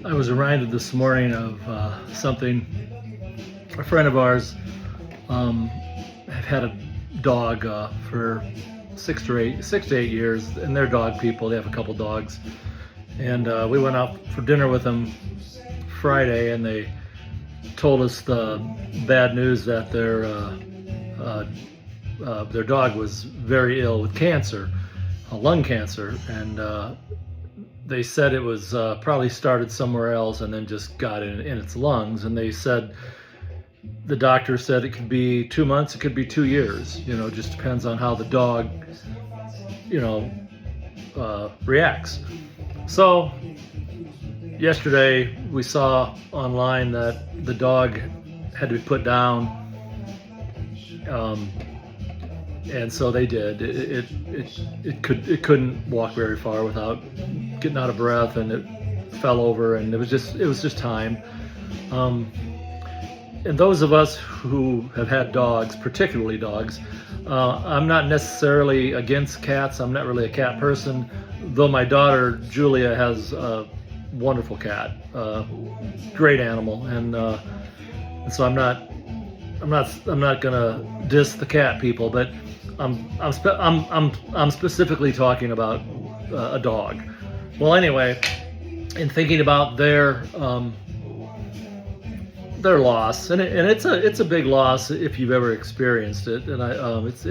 I was reminded this morning of something. A friend of ours have had a dog for 6 to 8 years, and they're dog people. They have a couple dogs, and we went out for dinner with them Friday, and they told us the bad news that their dog was very ill with cancer, lung cancer, and they said it was probably started somewhere else and then just got in its lungs. And they said, the doctor said it could be 2 months, it could be 2 years. You know, it just depends on how the dog, reacts. So yesterday we saw online that the dog had to be put down, and so they did. It couldn't walk very far without getting out of breath, and it fell over, and it was just time. And those of us who have had dogs, particularly dogs, I'm not necessarily against cats. I'm not really a cat person, though my daughter Julia has a wonderful cat, great animal, and so I'm not gonna diss the cat people, but I'm specifically talking about a dog. Well, anyway, in thinking about their loss, and it's a big loss if you've ever experienced it, and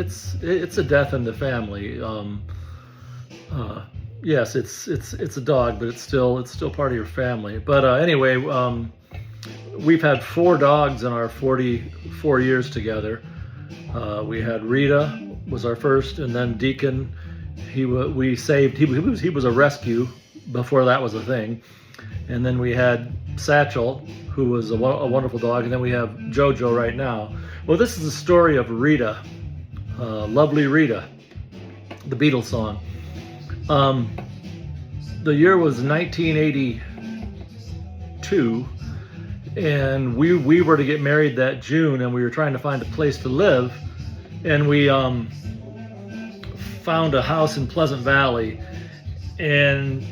it's a death in the family. Yes, it's a dog, but it's still part of your family. But anyway, we've had 4 dogs in our 44 years together. We had Rita was our first, and then Deacon. He was a rescue before that was a thing, and then we had Satchel, who was a wonderful dog, and then we have Jojo right now. Well, this is the story of Rita, lovely Rita, the Beatles song. The year was 1982, and we were to get married that June, and we were trying to find a place to live, and we found a house in Pleasant Valley, and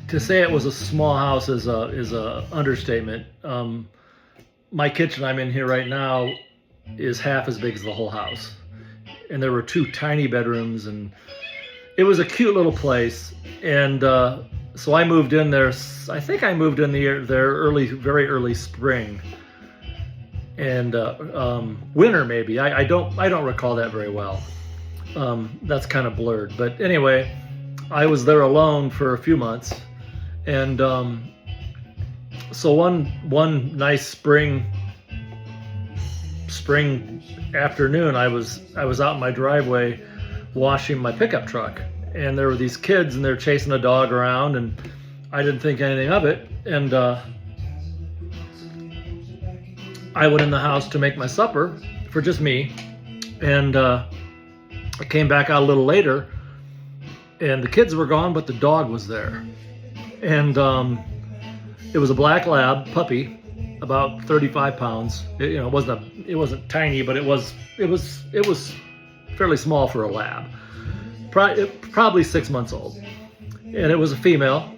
to say it was a small house is a understatement. My kitchen I'm in here right now is half as big as the whole house, and there were 2 tiny bedrooms, and it was a cute little place. And so I moved in there. I think I moved in there very early spring, and winter maybe. I don't recall that very well. That's kind of blurred. But anyway, I was there alone for a few months, and so one nice spring afternoon, I was out in my driveway washing my pickup truck, and there were these kids, and they're chasing a dog around, and I didn't think anything of it, and I went in the house to make my supper for just me, and I came back out a little later, and the kids were gone, but the dog was there. And it was a black lab puppy, about 35 pounds. It wasn't tiny, but it was fairly small for a lab. Probably 6 months old, and it was a female.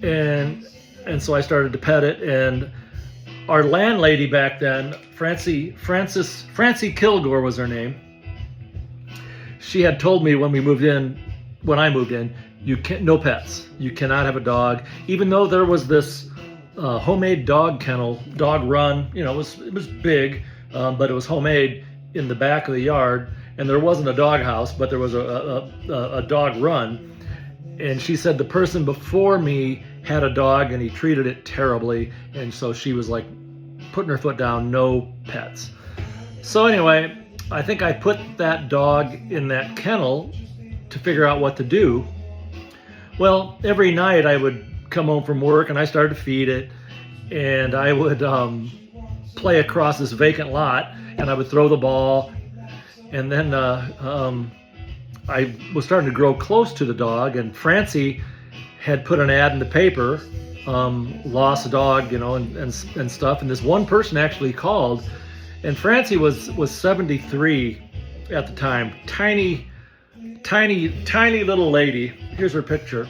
And so I started to pet it, and our landlady back then, Francie Kilgore was her name. She had told me when I moved in, no pets. You cannot have a dog, even though there was this homemade dog kennel, dog run. It was big, but it was homemade in the back of the yard, and there wasn't a dog house, but there was a dog run. And she said the person before me had a dog, and he treated it terribly, and so she was like putting her foot down, no pets. So anyway, I think I put that dog in that kennel to figure out what to do. Well, every night I would come home from work, and I started to feed it, and I would play across this vacant lot, and I would throw the ball, and then I was starting to grow close to the dog, and Francie had put an ad in the paper, lost dog, and stuff, and this one person actually called, and Francie was 73 at the time, tiny little lady. Here's her picture.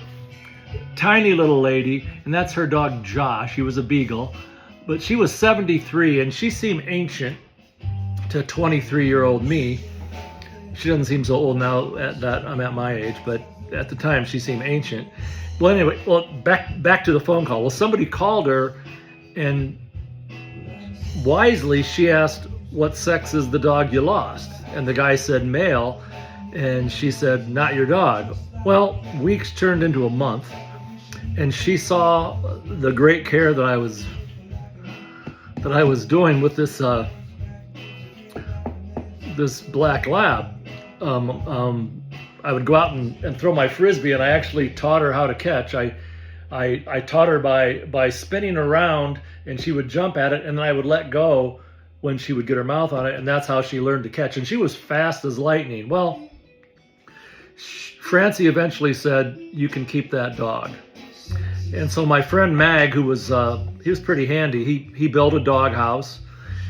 tiny little lady, and that's her dog Josh. He was a beagle, but she was 73, and she seemed ancient to 23-year-old me. She doesn't seem so old now that I'm at my age, but at the time she seemed ancient. Well, anyway, back to the phone call. Well, somebody called her, and wisely she asked, "What sex is the dog you lost?" And the guy said said and she said, "Not your dog." Well, weeks turned into a month, and she saw the great care that I was doing with this this black lab. I would go out and throw my frisbee, and I actually taught her how to catch. I taught her by spinning around, and she would jump at it, and then I would let go when she would get her mouth on it, and that's how she learned to catch. And she was fast as lightning. Well, Francie eventually said, "You can keep that dog." And so my friend Mag, who was he was pretty handy, he built a dog house,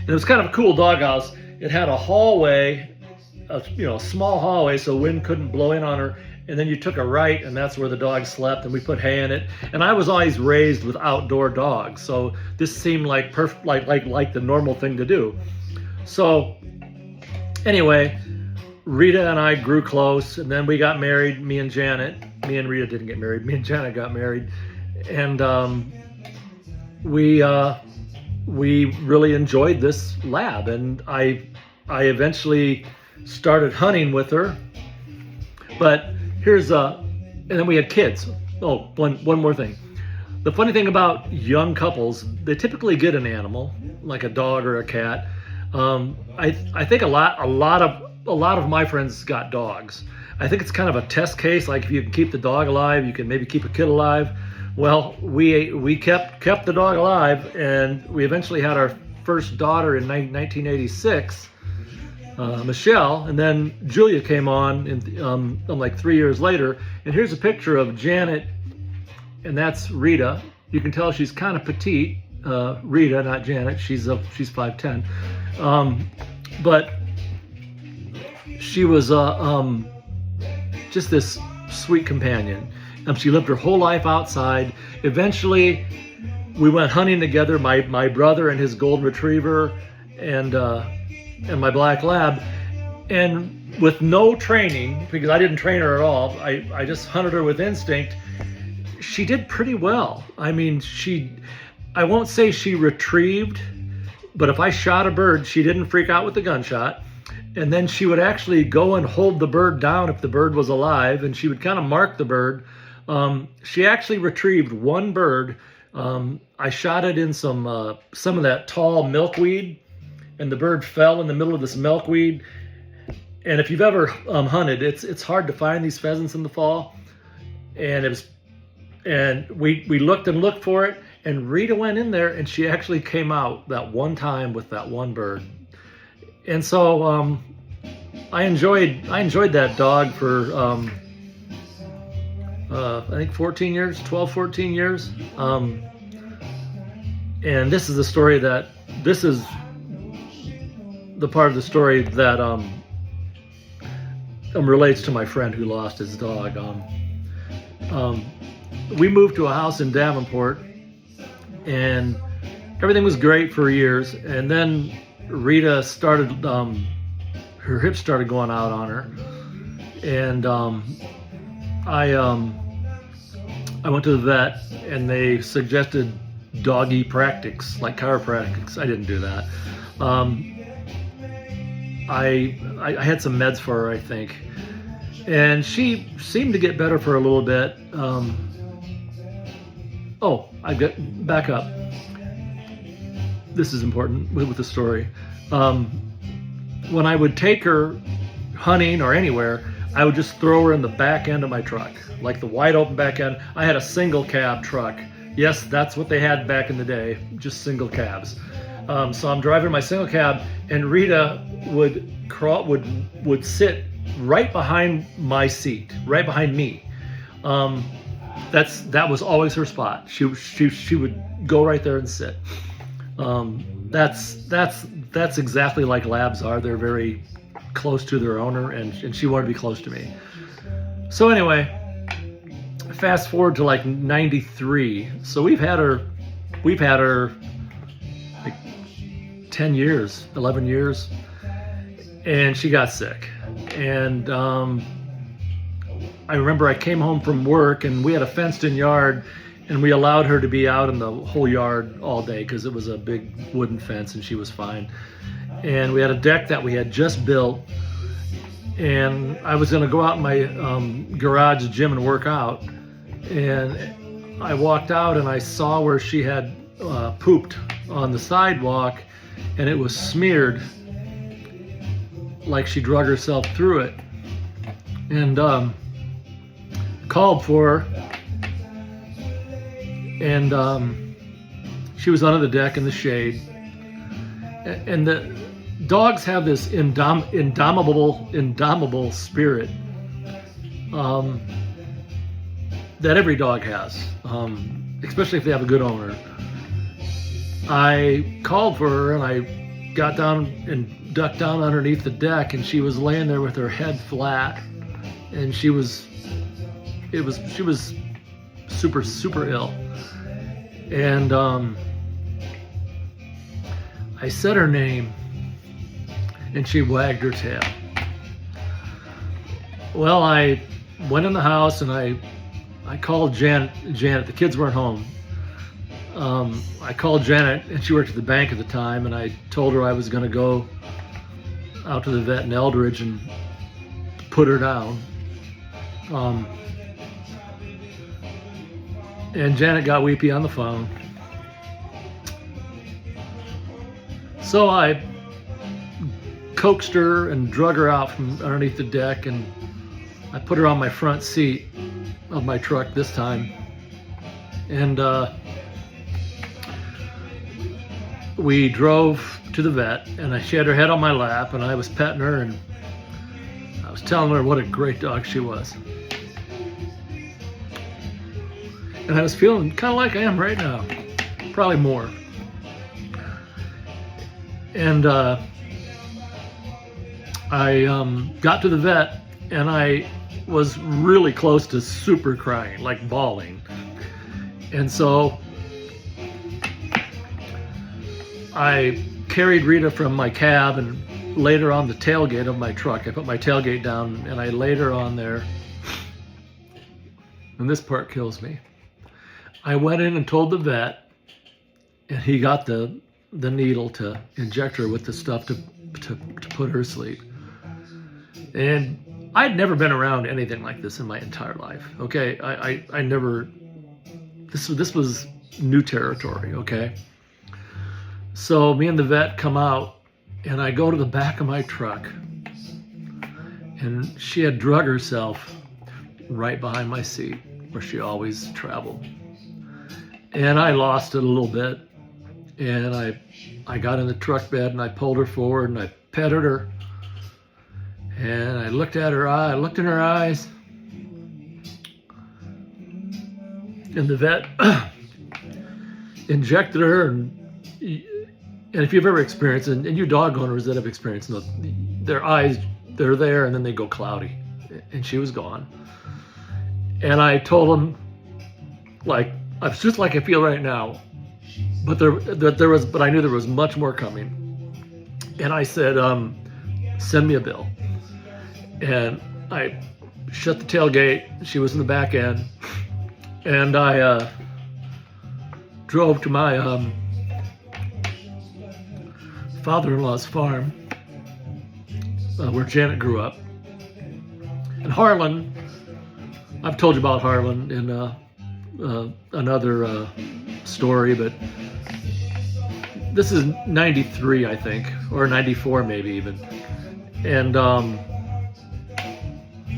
and it was kind of a cool dog house. It had a hallway, a small hallway, so wind couldn't blow in on her. And then you took a right, and that's where the dog slept, and we put hay in it. And I was always raised with outdoor dogs, so this seemed like perfect, like the normal thing to do. So anyway, Rita and I grew close, and then we got married. Me and Janet. Me and Rita didn't get married. Me and Janet got married, and we really enjoyed this lab. And I eventually started hunting with her, but and then we had kids. Oh, one more thing. The funny thing about young couples, they typically get an animal, like a dog or a cat. I think a lot of my friends got dogs. I think it's kind of a test case. Like, if you can keep the dog alive, you can maybe keep a kid alive. Well, we kept the dog alive, and we eventually had our first daughter in 1986. Michelle, and then Julia came on like 3 years later. And here's a picture of Janet, and that's Rita. You can tell she's kind of petite. Rita, not Janet. She's 5'10", but she was just this sweet companion. She lived her whole life outside. Eventually, we went hunting together. My brother and his golden retriever, and my black lab, and with no training, because I didn't train her at all, I just hunted her with instinct. She did pretty well. I mean, I won't say she retrieved, but if I shot a bird, she didn't freak out with the gunshot. And then she would actually go and hold the bird down if the bird was alive, and she would kind of mark the bird. She actually retrieved one bird. I shot it in some of that tall milkweed, and the bird fell in the middle of this milkweed. And if you've ever hunted, it's hard to find these pheasants in the fall. And we looked and looked for it, and Rita went in there, and she actually came out that one time with that one bird. And so I enjoyed that dog for I think 14 years, 12, 14 years. And this is the part of the story that relates to my friend who lost his dog. We moved to a house in Davenport, and everything was great for years. And then Rita started, her hips started going out on her, and I went to the vet, and they suggested doggy practice, like chiropractics. I didn't do that. I had some meds for her, I think, and she seemed to get better for a little bit. I got back up. This is important with the story. When I would take her hunting or anywhere, I would just throw her in the back end of my truck, like the wide open back end. I had a single cab truck. Yes, that's what they had back in the day, just single cabs. So I'm driving my single cab, and Rita would sit right behind my seat, right behind me. That was always her spot. She would go right there and sit. That's exactly like labs are. They're very close to their owner, and she wanted to be close to me. So anyway, fast forward to like 93. So we've had her like 10 years, 11 years, and she got sick. And I remember I came home from work and we had a fenced in yard, and we allowed her to be out in the whole yard all day because it was a big wooden fence and she was fine. And we had a deck that we had just built, and I was going to go out in my garage gym and work out. And I walked out and I saw where she had pooped on the sidewalk, and it was smeared like she drug herself through it. And called for her, and she was under the deck in the shade. And the dogs have this indomitable spirit that every dog has, especially if they have a good owner. I called for her and I got down and ducked down underneath the deck, and she was laying there with her head flat, and she was super ill. And I said her name, and she wagged her tail. Well, I went in the house and I called Janet. The kids weren't home. I called Janet, and she worked at the bank at the time, and I told her I was going to go out to the vet in Eldridge and put her down. And Janet got weepy on the phone. So I coaxed her and drug her out from underneath the deck, and I put her on my front seat of my truck this time. And we drove to the vet, and she had her head on my lap, and I was petting her, and I was telling her what a great dog she was. And I was feeling kind of like I am right now, probably more. And I got to the vet, and I was really close to super crying, like bawling. And so I carried Rita from my cab and laid her on the tailgate of my truck. I put my tailgate down and I laid her on there. And this part kills me. I went in and told the vet, and he got the needle to inject her with the stuff to put her to sleep. And I'd never been around anything like this in my entire life. Okay, I never. This was new territory. Okay. So me and the vet come out, and I go to the back of my truck, and she had drug herself right behind my seat where she always traveled. And I lost it a little bit, and I got in the truck bed and I pulled her forward and I petted her, and I looked at her eye, I looked in her eyes, and the vet injected her. And if you've ever experienced, and you dog owners that have experienced, their eyes, they're there and then they go cloudy, and she was gone. And I told him, like, it's just like I feel right now, but I knew there was much more coming. And I said, send me a bill. And I shut the tailgate. She was in the back end, and I drove to my father-in-law's farm, where Janet grew up. And Harlan, I've told you about Harlan in another story, but this is 93, I think, or 94 maybe even. And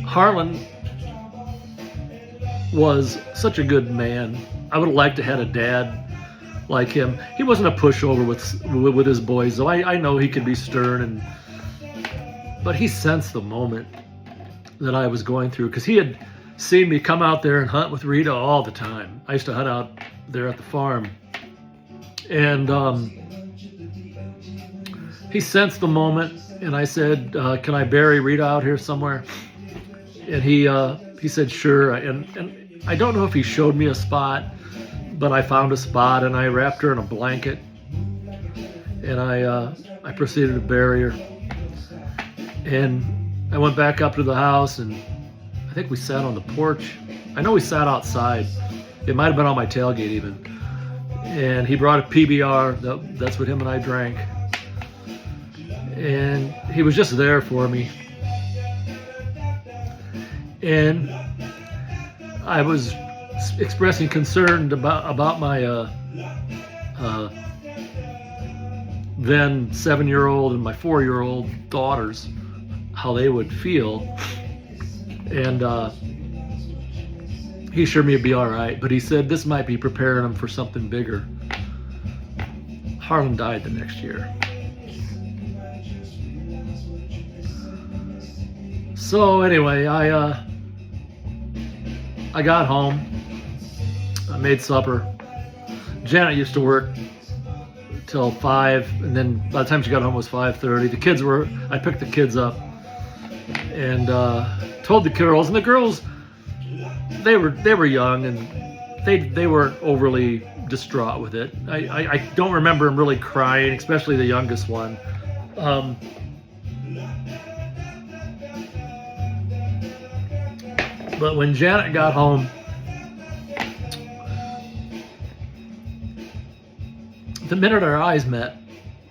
Harlan was such a good man. I would have liked to have had a dad like him. He wasn't a pushover with his boys, though. I know he could be stern, but he sensed the moment that I was going through, because he had seen me come out there and hunt with Rita all the time. I used to hunt out there at the farm, and he sensed the moment. And I said, "Can I bury Rita out here somewhere?" And he said, "Sure." And I don't know if he showed me a spot, but I found a spot and I wrapped her in a blanket, and I proceeded to bury her. And I went back up to the house, and I think we sat on the porch. I know we sat outside. It might have been on my tailgate even. And he brought a PBR. That's what him and I drank. And he was just there for me. And I was expressing concern about my then 7-year-old and my 4-year-old daughters, how they would feel. And he assured me it'd be all right, but he said this might be preparing them for something bigger. Harlan died the next year. So anyway, I got home. I made supper. Janet used to work till 5, and then by the time she got home it was 5:30. I picked the kids up and told the girls, and the girls, they were young and they weren't overly distraught with it. I don't remember them really crying, especially the youngest one. But when Janet got home, the minute our eyes met,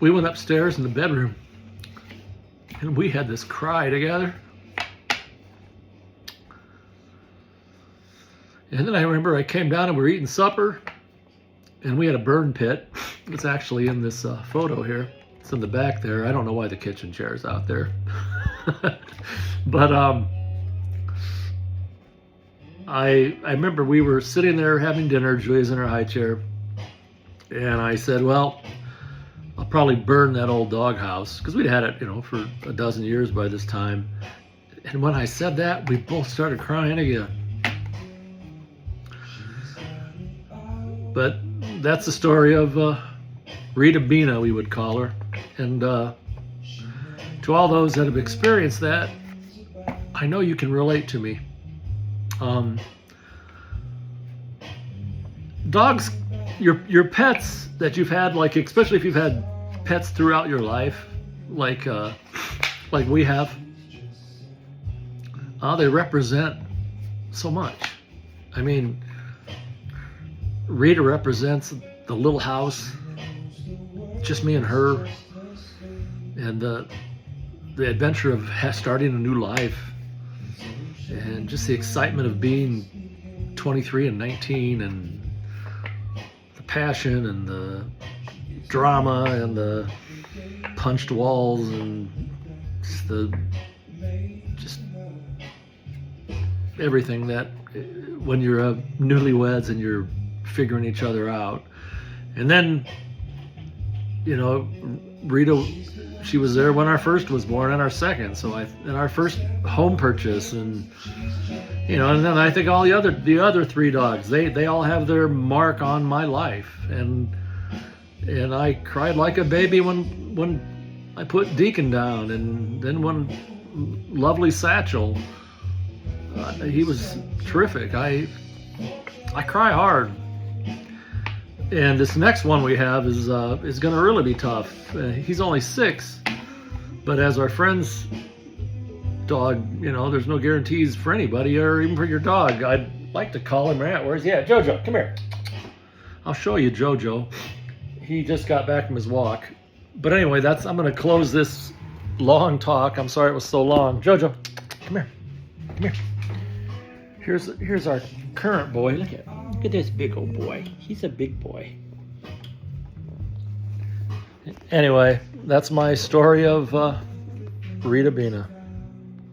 we went upstairs in the bedroom and we had this cry together. And then I remember I came down and we were eating supper, and we had a burn pit. It's actually in this photo here. It's in the back there. I don't know why the kitchen chair's out there. But I remember we were sitting there having dinner. Julia's in her high chair. And I said, well, I'll probably burn that old doghouse, because we'd had it, for a dozen years by this time. And when I said that, we both started crying again. But that's the story of Rita Bina, we would call her. And to all those that have experienced that, I know you can relate to me. Dogs, your pets that you've had, like especially if you've had pets throughout your life, like we have, they represent so much. I mean, Rita represents the little house, just me and her, and the adventure of starting a new life, and just the excitement of being 23 and 19, and the passion and the drama and the punched walls and just everything that when you're newlyweds and you're figuring each other out. And then, Rita, she was there when our first was born and our second, and our first home purchase, and and then I think all the other 3 dogs, they all have their mark on my life, and I cried like a baby when I put Deacon down, and then when lovely Satchel, he was terrific. I cry hard. And this next one we have is going to really be tough. He's only 6, but as our friend's dog, there's no guarantees for anybody or even for your dog. I'd like to call him Matt. Where's he at? Jojo, come here. I'll show you Jojo. He just got back from his walk. But anyway, I'm going to close this long talk. I'm sorry it was so long. Jojo, come here. Come here. Here's our current boy. Look at this big old boy. He's a big boy. Anyway, that's my story of Rita Bina.